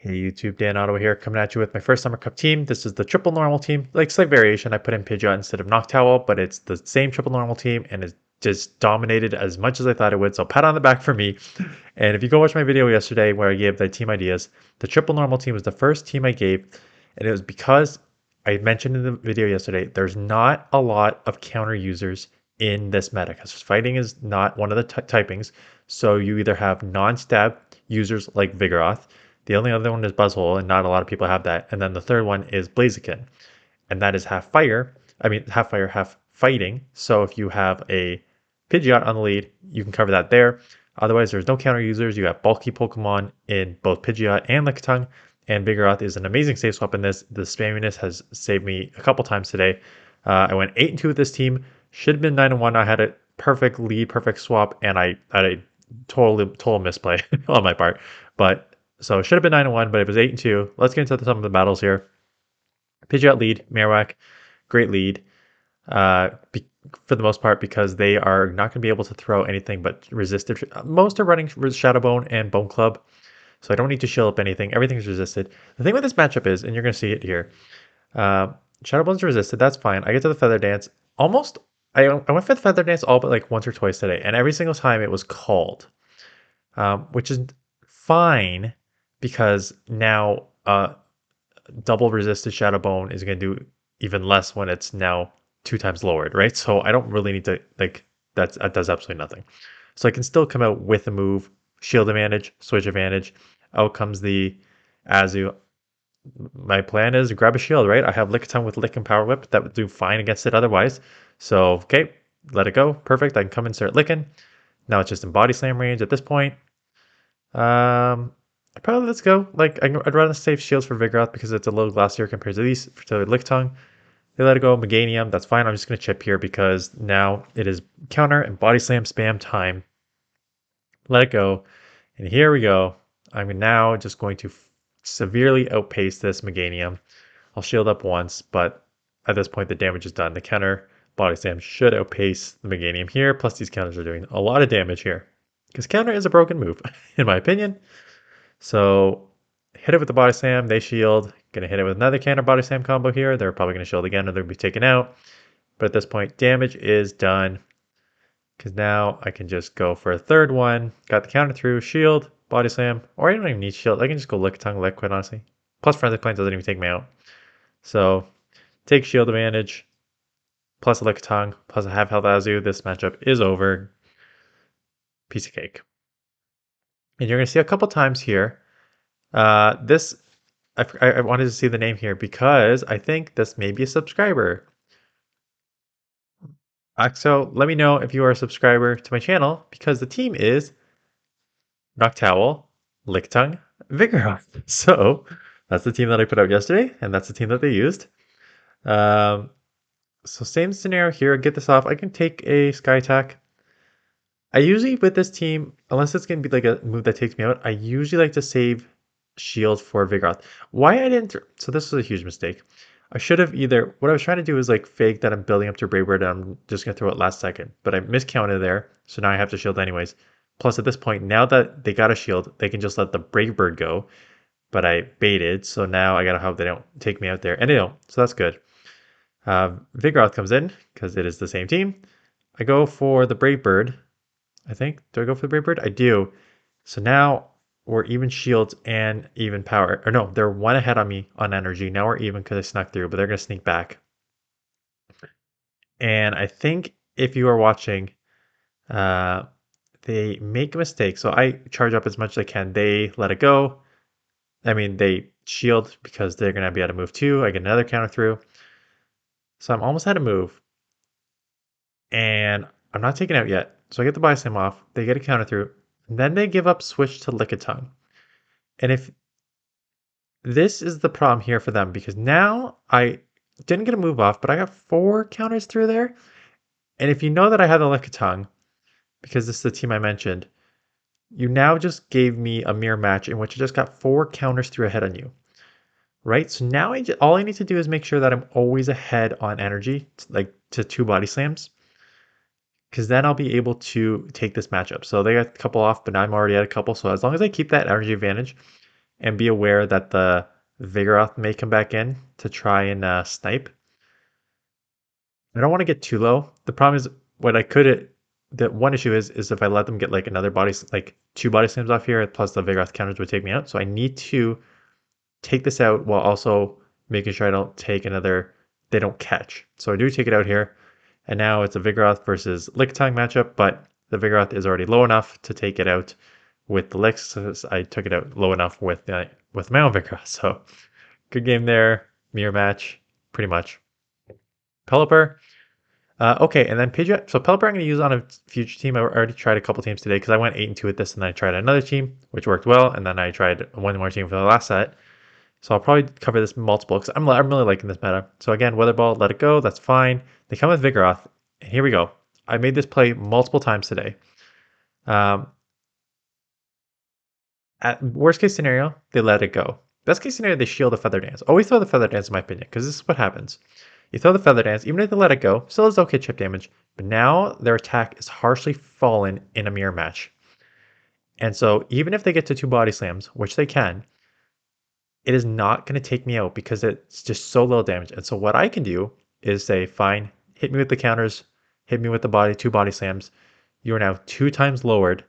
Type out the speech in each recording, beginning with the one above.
Hey YouTube, Dan Ottawa here, coming at you with my first Summer Cup team. This is the triple normal team. Like slight variation, I put in Pidgeot instead of Noctowl, but it's the same triple normal team and it's just dominated as much as I thought it would. So pat on the back for me. And if you go watch my video yesterday where I gave the team ideas, the triple normal team was the first team I gave, and it was because I mentioned in the video yesterday, there's not a lot of counter users in this meta because fighting is not one of the typings. So you either have non-stab users like Vigoroth. The only other one is Buzzhole, and not a lot of people have that. And then the third one is Blaziken, and that is half fire. I mean, half fire, half fighting. So if you have a Pidgeot on the lead, you can cover that there. Otherwise, there's no counter users. You have bulky Pokemon in both Pidgeot and Lickitung, and Vigoroth is an amazing safe swap in this. The spamminess has saved me a couple times today. I went 8-2 with this team. Should have been 9-1. I had a perfect lead, perfect swap, and I had a total misplay on my part. But so it should have been 9-1, but it was 8-2. Let's get into some of the battles here. Pidgeot lead, Marowak, great lead. For the most part, because they are not going to be able to throw anything but resisted. Most are running Shadow Bone and Bone Club, so I don't need to shield up anything. Everything's resisted. The thing with this matchup is, and you're going to see it here, Shadow Bone's resisted. That's fine. I get to the Feather Dance. I went for the Feather Dance all but like once or twice today, and every single time it was called, which is fine because now double resisted Shadow Bone is going to do even less when it's now 2 times lowered, right? So I don't really need to, like, that does absolutely nothing. So I can still come out with a move, shield advantage, switch advantage. Out comes the Azu. My plan is grab a shield, right? I have Lickitung with Lick and Power Whip that would do fine against it otherwise. So, okay, let it go. Perfect. I can come and start licking. Now it's just in Body Slam range at this point. Probably let's go. Like, I'd rather save shields for Vigoroth because it's a low glacier compared to these, to Lickitung. They let it go, Meganium, that's fine. I'm just going to chip here because now it is counter and body slam spam time. Let it go. And here we go. I'm now just going to severely outpace this Meganium. I'll shield up once, but at this point the damage is done. The counter body slam should outpace the Meganium here. Plus these counters are doing a lot of damage here. Because counter is a broken move, in my opinion. So hit it with the body slam, they shield. Gonna hit it with another counter body slam combo here. They're probably gonna shield again or they'll be taken out. But at this point, damage is done. Because now I can just go for a third one. Got the counter through, shield, body slam. Or I don't even need shield. I can just go Lickitung, Lick, quite honestly. Plus Friendly Plant doesn't even take me out. So take shield advantage. Plus a Lickitung, plus a half health Azu. This matchup is over. Piece of cake. And you're gonna see a couple times here. This I wanted to see the name here because I think this may be a subscriber. So let me know if you are a subscriber to my channel because the team is Noctowl, Lickitung, Vigoroth. So that's the team that I put out yesterday, and that's the team that they used. So same scenario here. Get this off. I can take a Sky Attack. I usually with this team, unless it's gonna be like a move that takes me out, I usually like to save shield for Vigoroth. Why I didn't? So this was a huge mistake. I should have either, what I was trying to do is like fake that I'm building up to Brave Bird and I'm just going to throw it last second. But I miscounted there, so now I have to shield anyways. Plus at this point, now that they got a shield, they can just let the Brave Bird go. But I baited, so now I got to hope they don't take me out there. And they don't, so that's good. Vigoroth comes in, because it is the same team. I go for the Brave Bird, I think. Do I go for the Brave Bird? I do. So now we're even shields and even power. Or no, they're one ahead on me on energy. Now we're even because I snuck through, but they're going to sneak back. And I think if you are watching, they make a mistake. So I charge up as much as I can. They let it go. I mean, they shield because they're going to be able to move too. I get another counter through. So I'm almost out of move. And I'm not taken out yet. So I get the Body Slam off. They get a counter through. And then they give up switch to Lickitung. And if this is the problem here for them, because now I didn't get a move off, but I got 4 counters through there. And if you know that I had the Lickitung, because this is the team I mentioned, you now just gave me a mirror match in which I just got 4 counters through ahead on you. Right? So now all I need to do is make sure that I'm always ahead on energy, like to 2 body slams. Because then I'll be able to take this matchup. So they got a couple off, but I'm already at a couple. So as long as I keep that energy advantage, and be aware that the Vigoroth may come back in to try and snipe. I don't want to get too low. The problem is what I could. The one issue is if I let them get like another like 2 body slams off here, plus the Vigoroth counters would take me out. So I need to take this out while also making sure I don't take another. They don't catch. So I do take it out here, and now it's a Vigoroth versus Lickitung matchup. But the Vigoroth is already low enough to take it out with the Licks. So I took it out low enough with my own Vigoroth. So good game there. Mirror match, pretty much. Pelipper. Okay, and then Pidgeot. So Pelipper I'm going to use on a future team. I already tried a couple teams today because I went 8-2 with this, and then I tried another team, which worked well, and then I tried one more team for the last set. So I'll probably cover this multiple because I'm really liking this meta. So again, Weather Ball, let it go. That's fine. They come with Vigoroth, and here we go. I made this play multiple times today. At worst case scenario, they let it go. Best case scenario, they shield the Feather Dance. Always throw the Feather Dance, in my opinion, because this is what happens. You throw the Feather Dance, even if they let it go, still is okay chip damage, but now their attack is harshly fallen in a mirror match. And so even if they get to 2 body slams, which they can, it is not going to take me out because it's just so little damage. And so what I can do is say, fine, hit me with the counters, hit me with the 2 body slams. You are now 2 times lowered.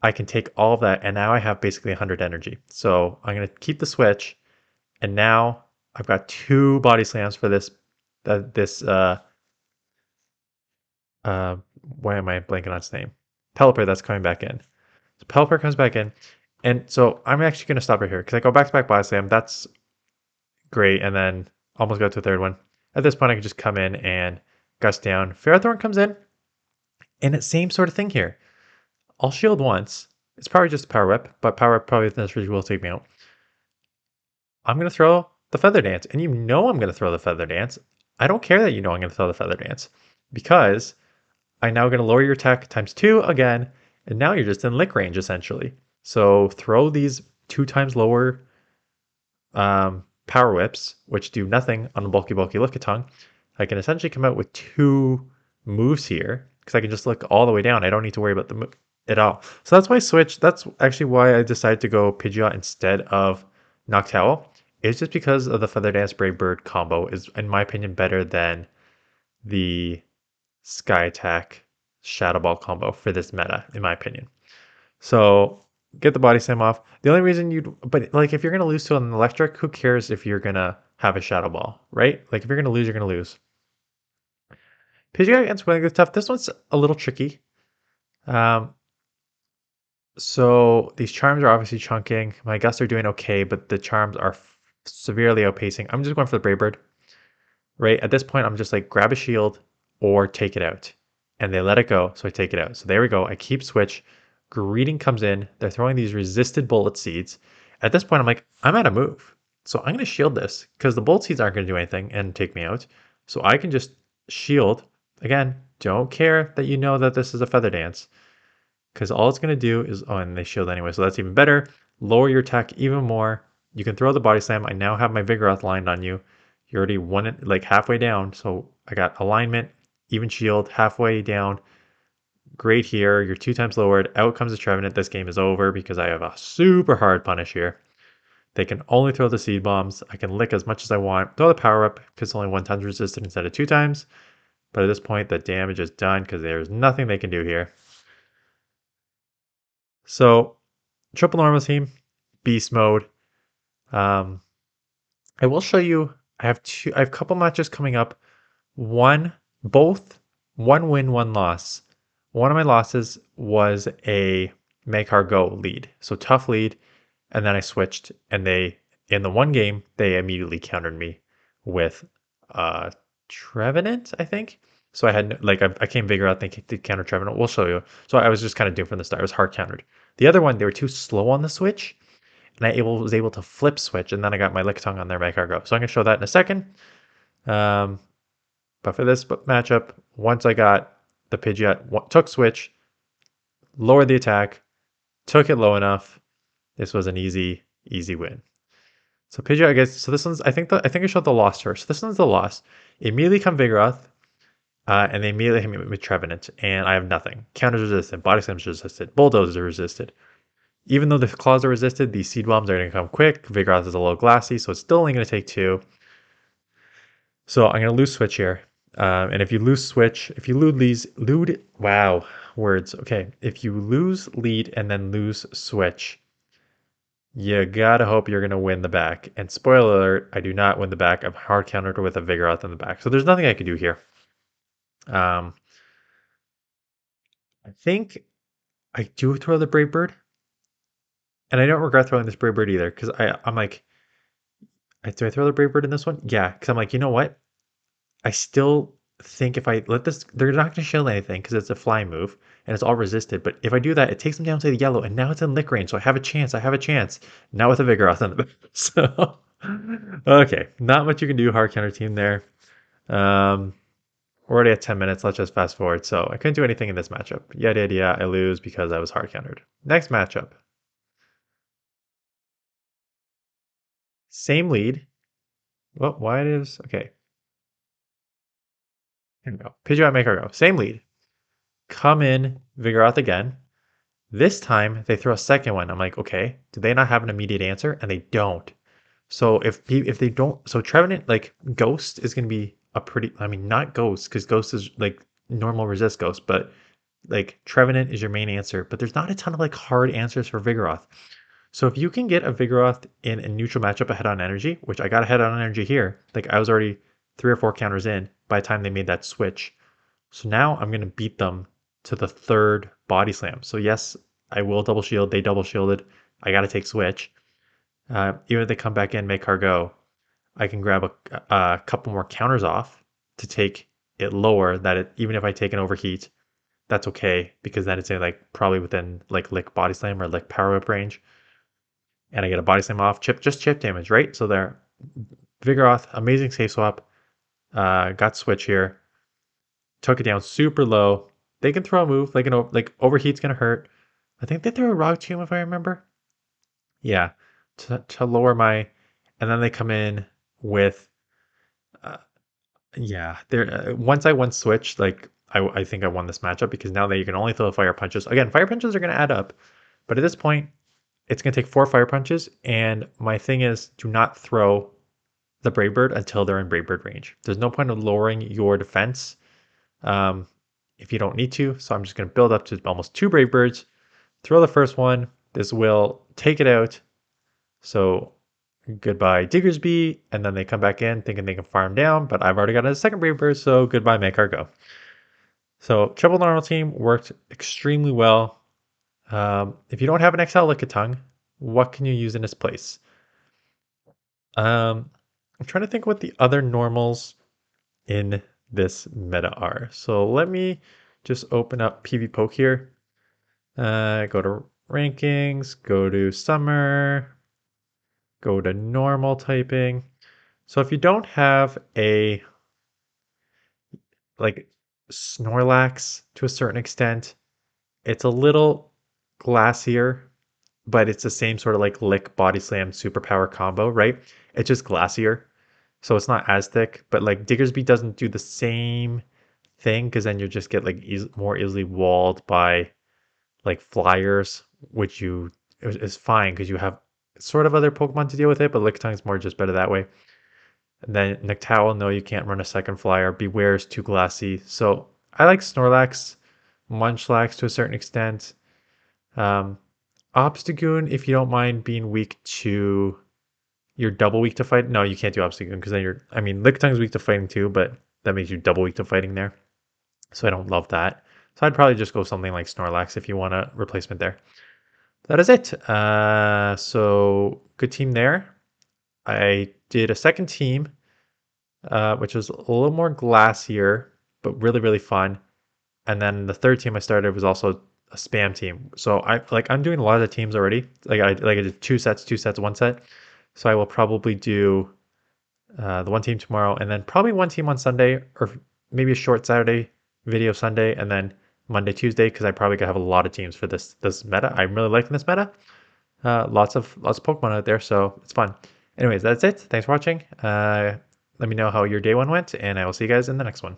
I can take all of that, and now I have basically 100 energy. So I'm going to keep the switch, and now I've got 2 body slams for this. Why am I blanking on its name? Pelipper that's coming back in. So Pelipper comes back in, and so I'm actually going to stop right here because I go back-to-back body slam. That's great, and then almost got to a third one. At this point, I can just come in and gust down. Ferrothorn comes in, and it's same sort of thing here. I'll shield once. It's probably just a Power Whip, but Power Whip probably will take me out. I'm going to throw the Feather Dance, and you know I'm going to throw the Feather Dance. I don't care that you know I'm going to throw the Feather Dance because I'm now going to lower your attack times 2 again, and now you're just in lick range essentially. So throw these 2 times lower Power Whips, which do nothing on the bulky Lickitung. I can essentially come out with 2 moves here because I can just look all the way down. I don't need to worry about the move at all. So that's why I switched. That's actually why I decided to go Pidgeot instead of Noctowl. It's just because of the Feather Dance Brave Bird combo is, in my opinion, better than the Sky Attack Shadow Ball combo for this meta, in my opinion. So get the body slam off. The only reason but like if you're gonna lose to an electric, who cares if you're gonna have a Shadow Ball, right? Like if you're gonna lose, you're gonna lose. Pidgeot against Winning is tough. This one's a little tricky. So these charms are obviously chunking. My gusts are doing okay, but the charms are severely outpacing. I'm just going for the Brave Bird. Right? At this point, I'm just like, grab a shield or take it out. And they let it go, so I take it out. So there we go. I keep switch. Greeting comes in. They're throwing these resisted bullet seeds. At this point, I'm like, I'm out of move. So I'm going to shield this because the bullet seeds aren't going to do anything and take me out. So I can just shield. Again, don't care that you know that this is a Feather Dance. Because all it's going to do is, oh, and they shield anyway, so that's even better. Lower your attack even more. You can throw the body slam. I now have my Vigoroth lined on you. You're already like halfway down, so I got alignment, even shield, halfway down. Great here. You're 2 times lowered. Out comes the Trevenant. This game is over because I have a super hard punish here. They can only throw the seed bombs. I can lick as much as I want. Throw the power up because it's only 1 times resisted instead of 2 times. But at this point, the damage is done because there's nothing they can do here. So, triple normal team, beast mode. I will show you. I have a couple matches coming up. One win, 1 loss. One of my losses was a make her go lead, so tough lead, and then I switched, and in the one game they immediately countered me with Trevenant, I think. So I had I came Vigoroth, they did counter Trevenant. We'll show you. So I was just kind of doomed from the start. I was hard countered. The other one, they were too slow on the switch, and I was able to flip switch, and then I got my Lickitung on their make her go. So I'm gonna show that in a second. But for this matchup, once I got the Pidgeot, took switch, lowered the attack, took it low enough. This was an easy win. So Pidgeot, I guess. So this one's. I think I showed the loss first. So this one's the loss. Immediately come Vigoroth, and they immediately hit me with Trevenant, and I have nothing. Counters resisted, body slams resisted, bulldozers are resisted. Even though the claws are resisted, these seed bombs are going to come quick. Vigoroth is a little glassy, so it's still only going to take 2. So I'm going to lose switch here. And if you lose switch, if you wow, words. Okay, if you lose lead and then lose switch, you gotta hope you're gonna win the back. And spoiler alert, I do not win the back. I'm hard countered with a Vigoroth in the back. So there's nothing I can do here. Um, I think I do throw the Brave Bird. And I don't regret throwing this Brave Bird either, because I'm like, do I throw the Brave Bird in this one? Yeah, because I'm like, you know what? I still think if I let this, they're not going to shield anything because it's a fly move and it's all resisted. But if I do that, it takes them down to the yellow, and now it's in lick range, so I have a chance. I have a chance. Now with a Vigoroth in the back. So, okay, not much you can do. Hard counter team there. We're already at 10 minutes. Let's just fast forward. So I couldn't do anything in this matchup. Yada yada yada. I lose because I was hard countered. Next matchup. Same lead. Well, why it is okay. Here we go. Pidgeot make her go. Same lead. Come in, Vigoroth again. This time they throw a second one. I'm like, okay, do they not have an immediate answer? And they don't. So if they don't, so Trevenant like Ghost is gonna be a pretty. I mean, not Ghost because Ghost is like normal resist Ghost, but like Trevenant is your main answer. But there's not a ton of like hard answers for Vigoroth. So if you can get a Vigoroth in a neutral matchup ahead on energy, which I got ahead on energy here, like I was already 3 or 4 counters in by the time they made that switch. So now I'm going to beat them to the 3rd body slam. So yes, I will double shield. They double shielded. I got to take switch. Even if they come back in, make her go, I can grab a couple more counters off to take it lower. Even if I take an overheat, that's okay because then it's like probably within like lick body slam or lick power up range, and I get a body slam off just chip damage, right? So there, Vigoroth, amazing save swap. Got switch here, took it down super low. They can throw a move like overheat's gonna hurt. I think they threw a rock tomb if I remember. Yeah, to lower my, and then they come in with, uh, yeah. There once I won switch, like I think I won this matchup because now that you can only throw fire punches. Again, fire punches are gonna add up, but at this point, it's gonna take 4 fire punches. And my thing is, do not throw the Brave Bird until they're in Brave Bird range. There's no point of lowering your defense um, if you don't need to. So I'm just going to build up to almost 2 Brave Birds, throw the first one. This will take it out. So goodbye Diggersby. And then they come back in thinking they can farm down, but I've already got a second Brave Bird. So goodbye, make our go. So triple normal team worked extremely well. If you don't have an XL Lickitung, what can you use in its place? I'm trying to think what the other normals in this meta are. So let me just open up PvPoke here. Go to rankings, go to summer, go to normal typing. So if you don't have a like Snorlax to a certain extent, it's a little glassier, but it's the same sort of like lick body slam superpower combo, right? It's just glassier. So it's not as thick, but like Diggersby doesn't do the same thing because then you just get like more easily walled by like flyers, which is fine because you have sort of other Pokemon to deal with it, but Licktung's more just better that way. And then Noctowl, no, you can't run a second flyer. Beware is too glassy. So I like Snorlax, Munchlax to a certain extent. Obstagoon, if you don't mind being weak to, you're double weak to fight. No, you can't do Obstagoon because then Licktung's weak to fighting too, but that makes you double weak to fighting there. So I don't love that. So I'd probably just go something like Snorlax if you want a replacement there. That is it. So good team there. I did a second team, which was a little more glassier, but really, really fun. And then the third team I started was also a spam team. So I'm doing a lot of the teams already. I did 2 sets, 2 sets, 1 set. So I will probably do the one team tomorrow, and then probably one team on Sunday, or maybe a short Saturday video Sunday, and then Monday, Tuesday, because I probably gonna have a lot of teams for this meta. I'm really liking this meta. Lots of Pokemon out there, so it's fun. Anyways, that's it. Thanks for watching. Let me know how your day one went, and I will see you guys in the next one.